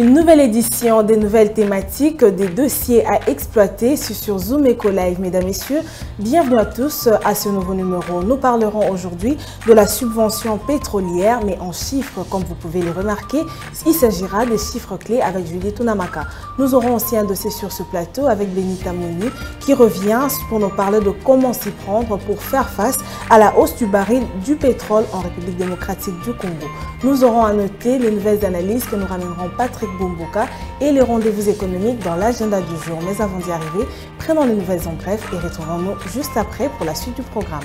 Une nouvelle édition des nouvelles thématiques, des dossiers à exploiter sur Zoom Eco Live. Mesdames, Messieurs, bienvenue à tous à ce nouveau numéro. Nous parlerons aujourd'hui de la subvention pétrolière, mais en chiffres, comme vous pouvez le remarquer. Il s'agira des chiffres clés avec Julie Tunamaka. Nous aurons aussi un dossier sur ce plateau avec Benita Mouni qui revient pour nous parler de comment s'y prendre pour faire face à la hausse du baril du pétrole en République démocratique du Congo. Nous aurons à noter les nouvelles analyses que nous ramèneront Patrick Bumbuka et les rendez-vous économiques dans l'agenda du jour. Mais avant d'y arriver, prenons les nouvelles en bref et retrouvons-nous juste après pour la suite du programme.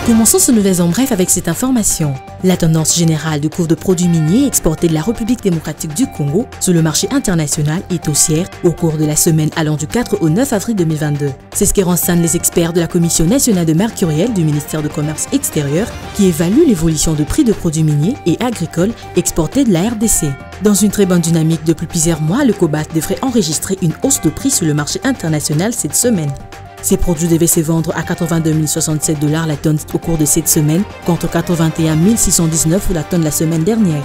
Commençons ce nouvel en bref avec cette information. La tendance générale du cours de produits miniers exportés de la République démocratique du Congo sur le marché international est haussière au cours de la semaine allant du 4 au 9 avril 2022. C'est ce qui renseignent les experts de la Commission nationale de mercuriel du ministère du Commerce extérieur qui évalue l'évolution de prix de produits miniers et agricoles exportés de la RDC. Dans une très bonne dynamique depuis plusieurs mois, le cobalt devrait enregistrer une hausse de prix sur le marché international cette semaine. Ces produits devaient se vendre à 82 067 $ la tonne au cours de cette semaine, contre 81 619 la tonne la semaine dernière.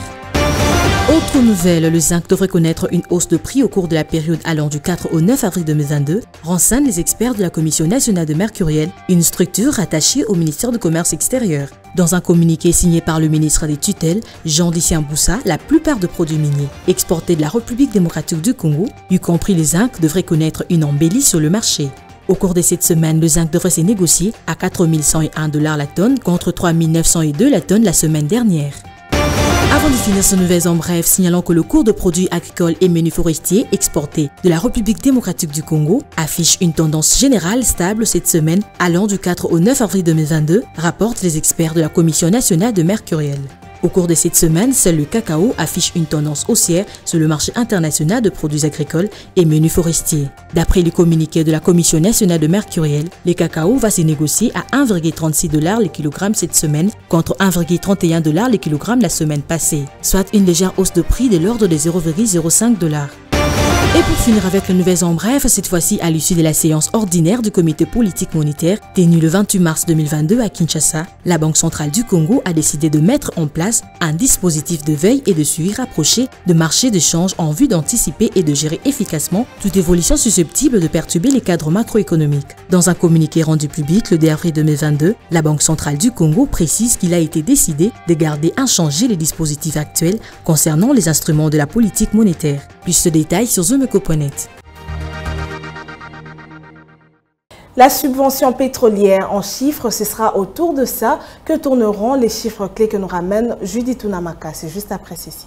Autre nouvelle, le zinc devrait connaître une hausse de prix au cours de la période allant du 4 au 9 avril 2022, renseignent les experts de la Commission nationale de mercuriel, une structure rattachée au ministère du Commerce extérieur. Dans un communiqué signé par le ministre des tutelles, Jean-Lucien Boussa, la plupart des produits miniers exportés de la République démocratique du Congo, y compris le zinc, devraient connaître une embellie sur le marché. Au cours de cette semaine, le zinc devrait se négocier à 4 101 $ la tonne contre 3 902 la tonne la semaine dernière. Avant de finir ce nouvel en bref, signalons que le cours de produits agricoles et menus forestiers exportés de la République démocratique du Congo affiche une tendance générale stable cette semaine allant du 4 au 9 avril 2022, rapportent les experts de la Commission nationale de mercuriel. Au cours de cette semaine, seul le cacao affiche une tendance haussière sur le marché international de produits agricoles et menus forestiers. D'après le communiqué de la Commission nationale de mercuriel, le cacao va se négocier à 1,36 $ le kilogramme cette semaine contre 1,31 $ le kilogramme la semaine passée, soit une légère hausse de prix de l'ordre de 0,05 $. Et pour finir avec les nouvelles en bref, cette fois-ci à l'issue de la séance ordinaire du comité politique monétaire tenue le 28 mars 2022 à Kinshasa, la Banque centrale du Congo a décidé de mettre en place un dispositif de veille et de suivi rapproché de marchés de change en vue d'anticiper et de gérer efficacement toute évolution susceptible de perturber les cadres macroéconomiques. Dans un communiqué rendu public le 2 avril 2022, la Banque centrale du Congo précise qu'il a été décidé de garder inchangés les dispositifs actuels concernant les instruments de la politique monétaire. Plus de détails sur Zoomeko.net. La subvention pétrolière en chiffres, ce sera autour de ça que tourneront les chiffres clés que nous ramène Judy Tunamaka. C'est juste après ceci.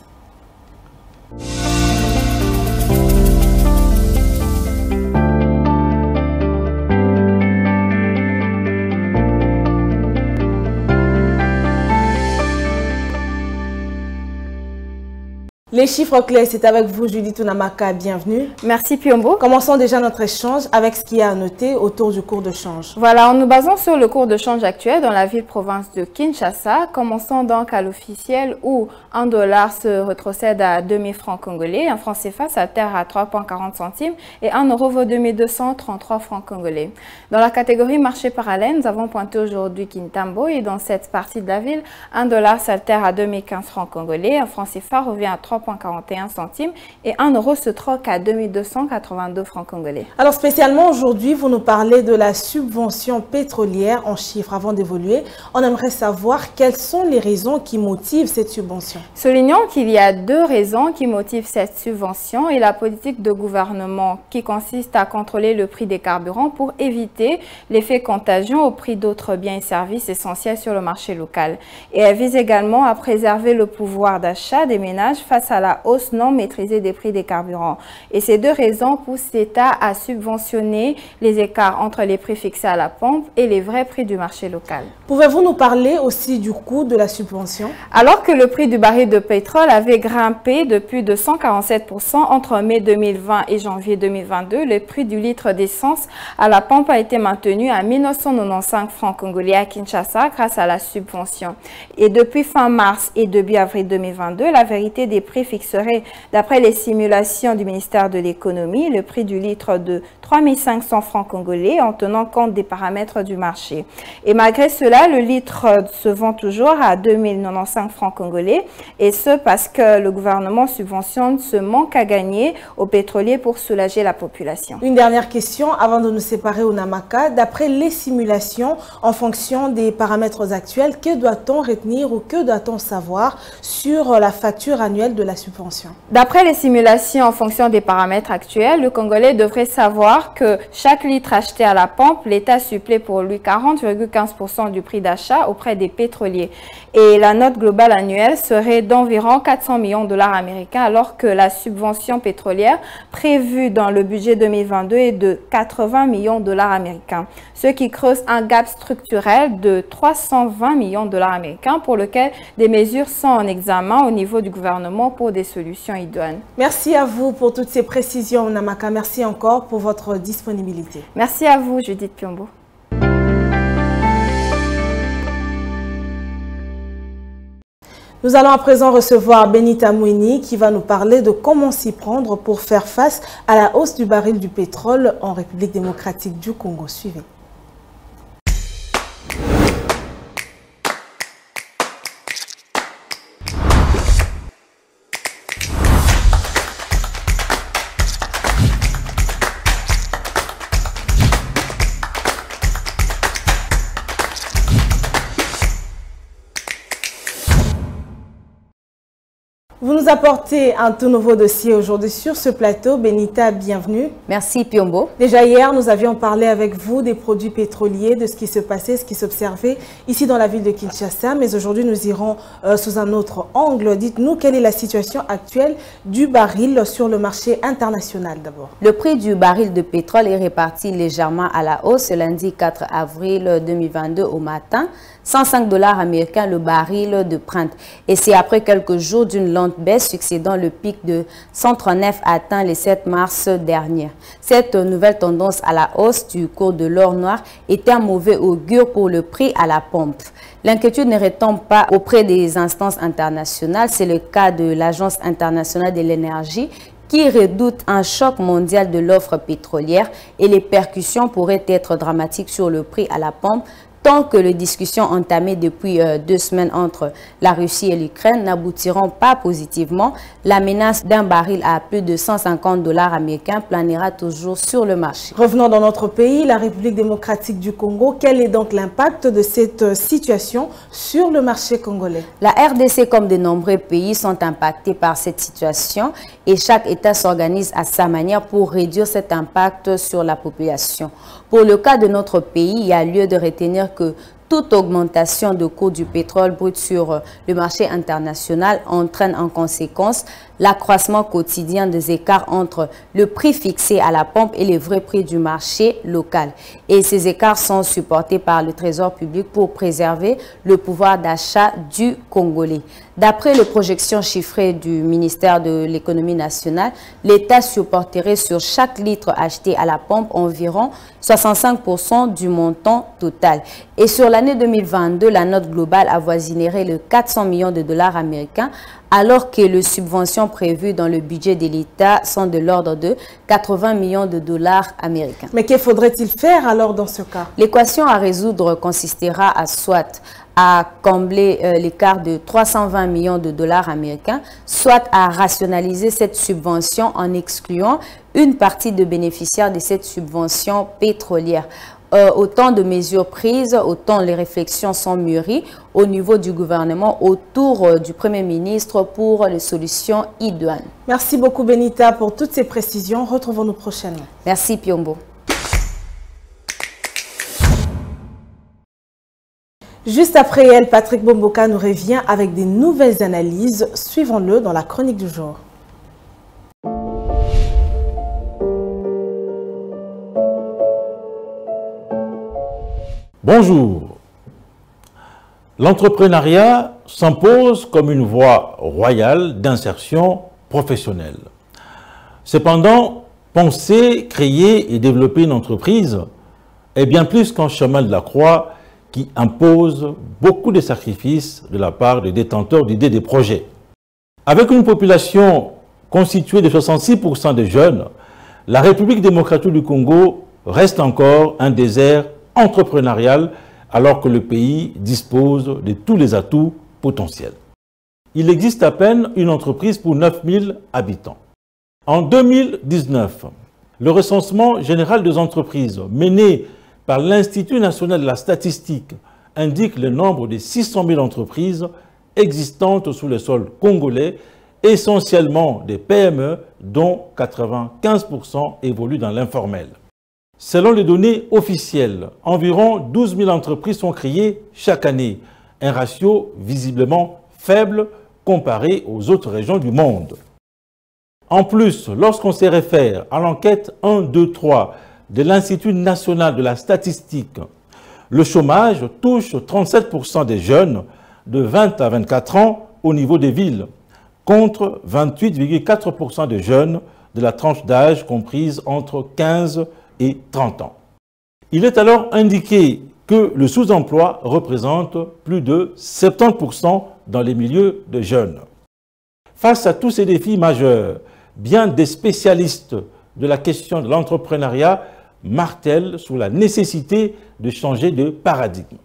Les chiffres clés, c'est avec vous, Julie Tunamaka. Bienvenue. Merci, Piombo. Commençons déjà notre échange avec ce qu'il y a à noter autour du cours de change. Voilà, en nous basant sur le cours de change actuel dans la ville-province de Kinshasa, commençons donc à l'officiel où $1 se retrocède à 2000 francs congolais, un franc CFA s'altère à 3,40 centimes et 1 euro vaut 2233 francs congolais. Dans la catégorie marché parallèle, nous avons pointé aujourd'hui Kintambo et dans cette partie de la ville, $1 s'altère à 2015 francs congolais, un franc CFA revient à 3,41 centimes et 1 euro se troque à 2282 francs congolais. Alors spécialement aujourd'hui, vous nous parlez de la subvention pétrolière en chiffres. Avant d'évoluer, on aimerait savoir quelles sont les raisons qui motivent cette subvention. Soulignons qu'il y a deux raisons qui motivent cette subvention et la politique de gouvernement qui consiste à contrôler le prix des carburants pour éviter l'effet contagion au prix d'autres biens et services essentiels sur le marché local. Et elle vise également à préserver le pouvoir d'achat des ménages face à à la hausse non maîtrisée des prix des carburants. Et ces deux raisons poussent l'État à subventionner les écarts entre les prix fixés à la pompe et les vrais prix du marché local. Pouvez-vous nous parler aussi du coût de la subvention? Alors que le prix du baril de pétrole avait grimpé de plus de 147% entre mai 2020 et janvier 2022, le prix du litre d'essence à la pompe a été maintenu à 1995 francs congolais à Kinshasa grâce à la subvention. Et depuis fin mars et début avril 2022, la vérité des prix fixerait, d'après les simulations du ministère de l'économie, le prix du litre de 3500 francs congolais en tenant compte des paramètres du marché. Et malgré cela, le litre se vend toujours à 2095 francs congolais, et ce parce que le gouvernement subventionne ce manque à gagner aux pétroliers pour soulager la population. Une dernière question avant de nous séparer au Namaka. D'après les simulations, en fonction des paramètres actuels, que doit-on retenir ou que doit-on savoir sur la facture annuelle de la subvention? D'après les simulations en fonction des paramètres actuels, le Congolais devrait savoir que chaque litre acheté à la pompe, l'État supplée pour lui 40,15% du prix d'achat auprès des pétroliers. Et la note globale annuelle serait d'environ 400 millions de dollars américains, alors que la subvention pétrolière prévue dans le budget 2022 est de 80 millions de dollars américains, ce qui creuse un gap structurel de 320 millions de dollars américains pour lequel des mesures sont en examen au niveau du gouvernement pour des solutions idoines. Merci à vous pour toutes ces précisions, Namaka. Merci encore pour votre disponibilité. Merci à vous, Judith Piombo. Nous allons à présent recevoir Benita Mouini qui va nous parler de comment s'y prendre pour faire face à la hausse du baril du pétrole en République démocratique du Congo. Suivez. Vous nous apportez un tout nouveau dossier aujourd'hui sur ce plateau. Benita, bienvenue. Merci Piombo. Déjà hier, nous avions parlé avec vous des produits pétroliers, de ce qui se passait, ce qui s'observait ici dans la ville de Kinshasa. Mais aujourd'hui, nous irons sous un autre angle. Dites-nous, quelle est la situation actuelle du baril sur le marché international d'abord? Le prix du baril de pétrole est réparti légèrement à la hausse ce lundi 4 avril 2022 au matin. 105 dollars américains le baril de Brent. Et c'est après quelques jours d'une lente baisse succédant le pic de 139 atteint le 7 mars dernier. Cette nouvelle tendance à la hausse du cours de l'or noir était un mauvais augure pour le prix à la pompe. L'inquiétude ne retombe pas auprès des instances internationales. C'est le cas de l'Agence internationale de l'énergie qui redoute un choc mondial de l'offre pétrolière et les percussions pourraient être dramatiques sur le prix à la pompe, tant que les discussions entamées depuis 2 semaines entre la Russie et l'Ukraine n'aboutiront pas positivement, la menace d'un baril à plus de 150 dollars américains planera toujours sur le marché. Revenons dans notre pays, la République démocratique du Congo. Quel est donc l'impact de cette situation sur le marché congolais? La RDC, comme de nombreux pays, sont impactés par cette situation et chaque État s'organise à sa manière pour réduire cet impact sur la population. Pour le cas de notre pays, il y a lieu de retenir que toute augmentation de cours du pétrole brut sur le marché international entraîne en conséquence l'accroissement quotidien des écarts entre le prix fixé à la pompe et les vrais prix du marché local. Et ces écarts sont supportés par le Trésor public pour préserver le pouvoir d'achat du Congolais. D'après les projections chiffrées du ministère de l'économie nationale, l'État supporterait sur chaque litre acheté à la pompe environ 65% du montant total. Et sur l'année 2022, la note globale avoisinerait les 400 millions de dollars américains, alors que les subventions prévues dans le budget de l'État sont de l'ordre de 80 millions de dollars américains. Mais que faudrait-il faire alors dans ce cas? L'équation à résoudre consistera à soit à combler l'écart de 320 millions de dollars américains, soit à rationaliser cette subvention en excluant une partie de bénéficiaires de cette subvention pétrolière. Autant de mesures prises, autant les réflexions sont mûries au niveau du gouvernement autour du Premier ministre pour les solutions idoines. Merci beaucoup Benita pour toutes ces précisions. Retrouvons-nous prochainement. Merci Piombo. Juste après elle, Patrick Bomboka nous revient avec des nouvelles analyses. Suivons-le dans la chronique du jour. Bonjour. L'entrepreneuriat s'impose comme une voie royale d'insertion professionnelle. Cependant, penser, créer et développer une entreprise est bien plus qu'un chemin de la croix qui impose beaucoup de sacrifices de la part des détenteurs d'idées des projets. Avec une population constituée de 66% de jeunes, la République démocratique du Congo reste encore un désert entrepreneurial alors que le pays dispose de tous les atouts potentiels. Il existe à peine une entreprise pour 9000 habitants. En 2019, le recensement général des entreprises mené par l'Institut national de la statistique indique le nombre de 600 000 entreprises existantes sous le sol congolais, essentiellement des PME dont 95% évoluent dans l'informel. Selon les données officielles, environ 12 000 entreprises sont créées chaque année, un ratio visiblement faible comparé aux autres régions du monde. En plus, lorsqu'on se réfère à l'enquête 1, 2, 3 de l'Institut national de la statistique, le chômage touche 37% des jeunes de 20 à 24 ans au niveau des villes, contre 28,4% des jeunes de la tranche d'âge comprise entre 15 et 30 ans. Il est alors indiqué que le sous-emploi représente plus de 70% dans les milieux de jeunes. Face à tous ces défis majeurs, bien des spécialistes de la question de l'entrepreneuriat martèlent sur la nécessité de changer de paradigme.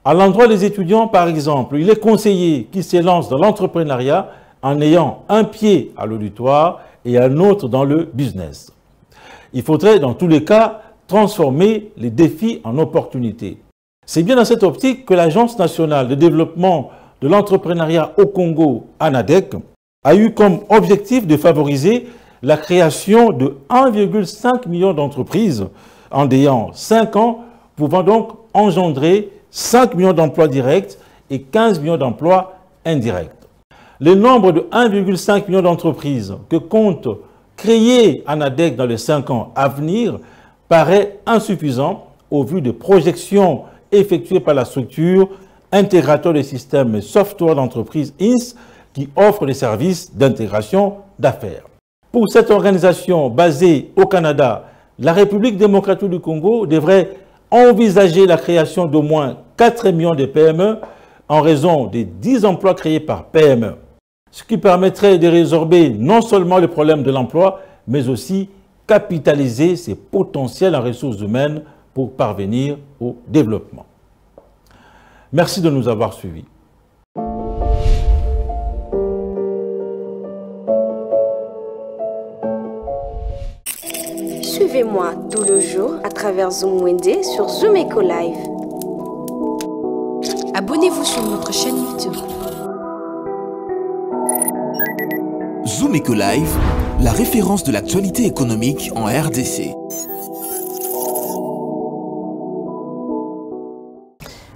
À l'endroit des étudiants, par exemple, il est conseillé qu'ils se lancent dans l'entrepreneuriat en ayant un pied à l'auditoire et un autre dans le business. Il faudrait, dans tous les cas, transformer les défis en opportunités. C'est bien dans cette optique que l'Agence nationale de développement de l'entrepreneuriat au Congo, ANADEC, a eu comme objectif de favoriser la création de 1,5 million d'entreprises en ayant 5 ans, pouvant donc engendrer 5 millions d'emplois directs et 15 millions d'emplois indirects. Le nombre de 1,5 million d'entreprises que compte créer ANADEC dans les 5 ans à venir paraît insuffisant au vu des projections effectuées par la structure intégrateur des systèmes et software d'entreprise INS qui offre des services d'intégration d'affaires. Pour cette organisation basée au Canada, la République démocratique du Congo devrait envisager la création d'au moins 4 millions de PME en raison des 10 emplois créés par PME, ce qui permettrait de résorber non seulement le problème de l'emploi, mais aussi capitaliser ses potentiels en ressources humaines pour parvenir au développement. Merci de nous avoir suivis. Suivez-moi tout le jour à travers Zoom Wende sur Zoom Eco Live. Abonnez-vous sur notre chaîne YouTube. Zoom Eco Live, la référence de l'actualité économique en RDC.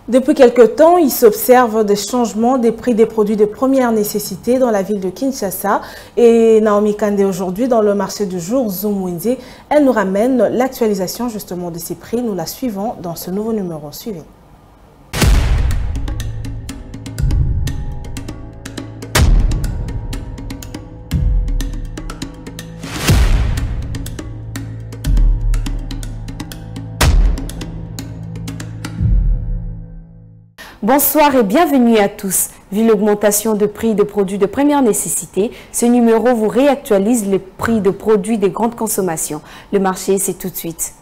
Depuis quelque temps, il s'observe des changements des prix des produits de première nécessité dans la ville de Kinshasa. Et Naomi Kande aujourd'hui dans le marché du jour Zoom Wende, elle nous ramène l'actualisation justement de ces prix. Nous la suivons dans ce nouveau numéro. Suivez. Bonsoir et bienvenue à tous. Vu l'augmentation de prix de produits de première nécessité, ce numéro vous réactualise les prix de produits de grande consommation. Le marché, c'est tout de suite.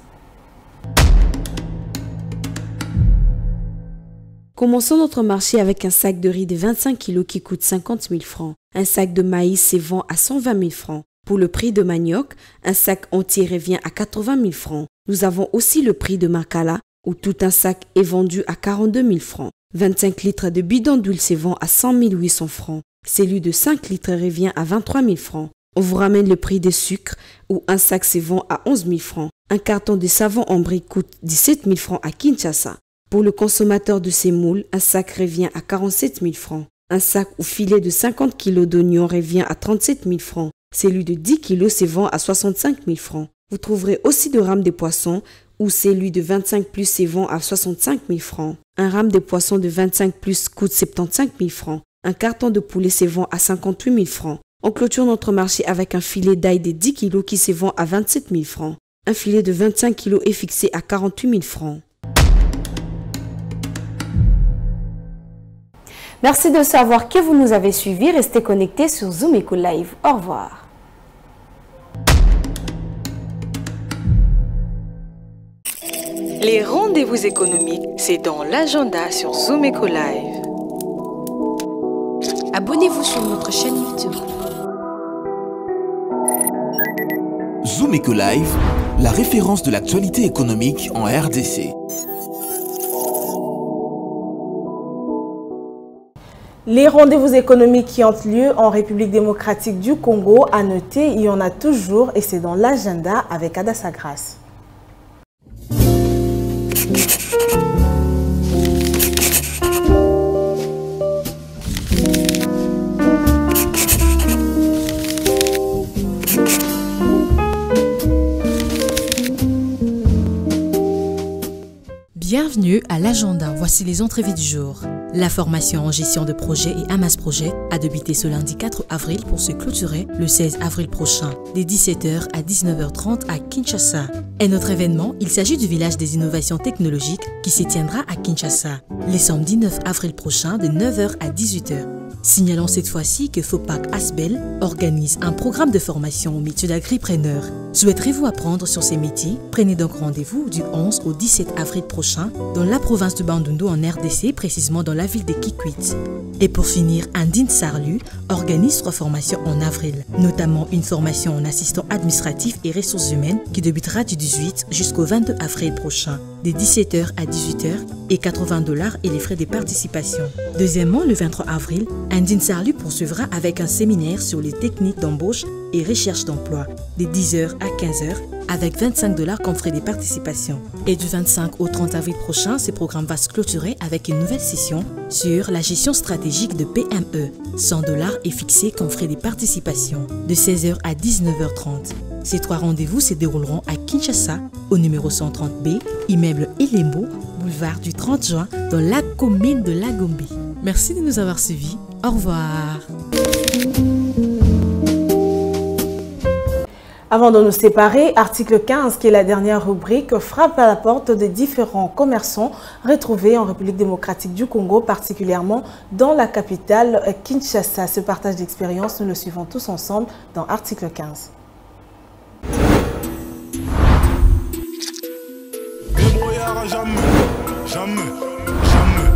Commençons notre marché avec un sac de riz de 25 kg qui coûte 50 000 francs. Un sac de maïs se vend à 120 000 francs. Pour le prix de manioc, un sac entier revient à 80 000 francs. Nous avons aussi le prix de makala, où tout un sac est vendu à 42 000 francs. 25 litres de bidon d'huile se vend à 100 800 francs. Celui de 5 litres revient à 23 000 francs. On vous ramène le prix des sucres, où un sac se vend à 11 000 francs. Un carton de savon en brique coûte 17 000 francs à Kinshasa. Pour le consommateur de semoule, un sac revient à 47 000 francs. Un sac ou filet de 50 kg d'oignons revient à 37 000 francs. Celui de 10 kg se vend à 65 000 francs. Vous trouverez aussi de rames de poissons où celui de 25 plus se vend à 65 000 francs. Un rame de poisson de 25 plus coûte 75 000 francs. Un carton de poulet se vend à 58 000 francs. On clôture notre marché avec un filet d'ail de 10 kg qui se vend à 27 000 francs. Un filet de 25 kg est fixé à 48 000 francs. Merci de savoir que vous nous avez suivis. Restez connectés sur Zoom Eco Live. Au revoir. Les rendez-vous économiques, c'est dans l'agenda sur Zoom Eco Live. Abonnez-vous sur notre chaîne YouTube. Zoom Eco Live, la référence de l'actualité économique en RDC. Les rendez-vous économiques qui ont lieu en République démocratique du Congo, à noter, il y en a toujours et c'est dans l'agenda avec Adassa Grasse. Bienvenue à l'agenda, voici les entrevues du jour. La formation en gestion de projet et Amas Projet a débuté ce lundi 4 avril pour se clôturer le 16 avril prochain, dès 17h à 19h30 à Kinshasa. Un autre événement, il s'agit du village des innovations technologiques qui se tiendra à Kinshasa, le samedi 9 avril prochain de 9h à 18h. Signalons cette fois-ci que FOPAC Asbel organise un programme de formation au métier d'agripreneur. Souhaiterez-vous apprendre sur ces métiers? Prenez donc rendez-vous du 11 au 17 avril prochain dans la province de Bandundu en RDC, précisément dans la ville de Kikwit. Et pour finir, Andine Sarlu organise 3 formations en avril, notamment une formation en assistant administratif et ressources humaines qui débutera du 18 jusqu'au 22 avril prochain, de 17h à 18h et $80 et les frais de participation. Deuxièmement, le 23 avril, Andine Sarlu poursuivra avec un séminaire sur les techniques d'embauche et recherche d'emploi, de 10h à 15h, avec $25 comme frais de participation. Et du 25 au 30 avril prochain, ce programme va se clôturer avec une nouvelle session sur la gestion stratégique de PME. $100 est fixé comme frais de participation, de 16h à 19h30. Ces 3 rendez-vous se dérouleront à Kinshasa, au numéro 130B, immeuble Elembo, boulevard du 30 juin, dans la commune de Lagombe. Merci de nous avoir suivis. Au revoir. Avant de nous séparer, article 15, qui est la dernière rubrique, frappe à la porte des différents commerçants retrouvés en République démocratique du Congo, particulièrement dans la capitale Kinshasa. Ce partage d'expérience, nous le suivons tous ensemble dans article 15. Jamais, jamais, jamais.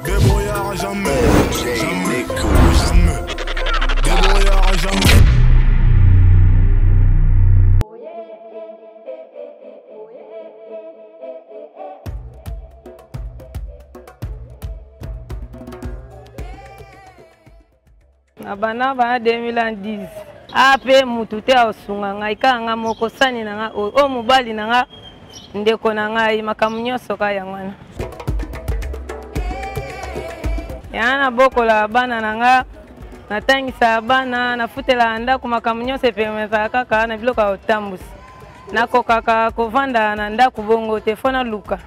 Débrouillard jamais, jamais, jamais. Débrouillard jamais. Abana ba 2010 ape mutute osunga ngai kanga moko sani nanga o mobali nanga ndeko na ngai makamu nyonso ka yangwana yana bokola bana nanga natangisa bana nafutela ndako makamu nyonso epemeza kaka na biloko ya otambusi nakokaka kovanda na ndako bongo telefona luka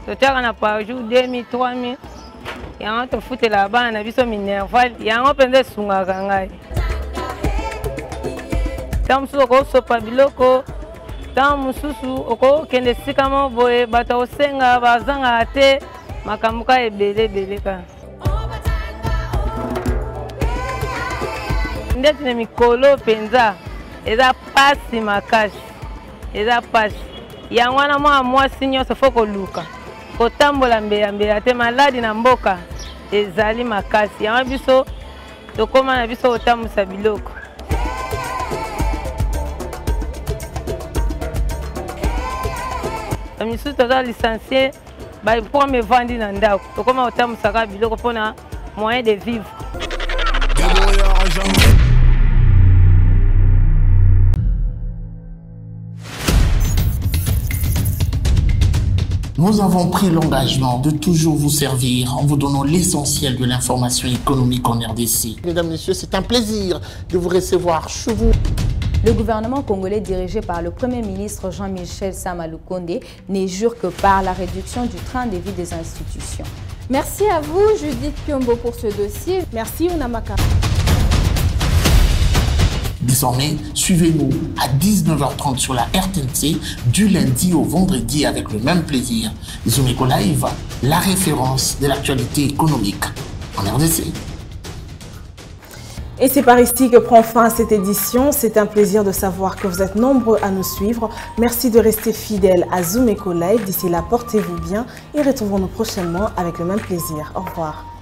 totiaka na par jour 2000 3000 yango tofutela bana na biso minerval yango mpenza esungaka ngai ntango mosusu okosopa biloko ntango mosusu okokende esika moko boye bato osenga bazangaka te makambo ka ebele kaka ndeti na mikolo mpenza eza pasi makasi eza pasi yango wana mwana mwasi nyonso fo koluka kotambola mbeya te maladi na mboka ezali makasi yango biso tokoma na biso kotambusa biloko misusu toza licencié pour me vendre na ndako tokoma kotambusaka biloko mpona moyen de vivre. Nous avons pris l'engagement de toujours vous servir en vous donnant l'essentiel de l'information économique en RDC. Mesdames, Messieurs, c'est un plaisir de vous recevoir chez vous. Le gouvernement congolais dirigé par le Premier ministre Jean-Michel Sama Lukonde n'est jure que par la réduction du train de vie des institutions. Merci à vous, Judith Piombo, pour ce dossier. Merci, Unamaka. Désormais, suivez-nous à 19h30 sur la RTNC du lundi au vendredi avec le même plaisir. Zumeko Live, la référence de l'actualité économique en RDC. Et c'est par ici que prend fin cette édition. C'est un plaisir de savoir que vous êtes nombreux à nous suivre. Merci de rester fidèles à Zumeko Live. D'ici là, portez-vous bien et retrouvons-nous prochainement avec le même plaisir. Au revoir.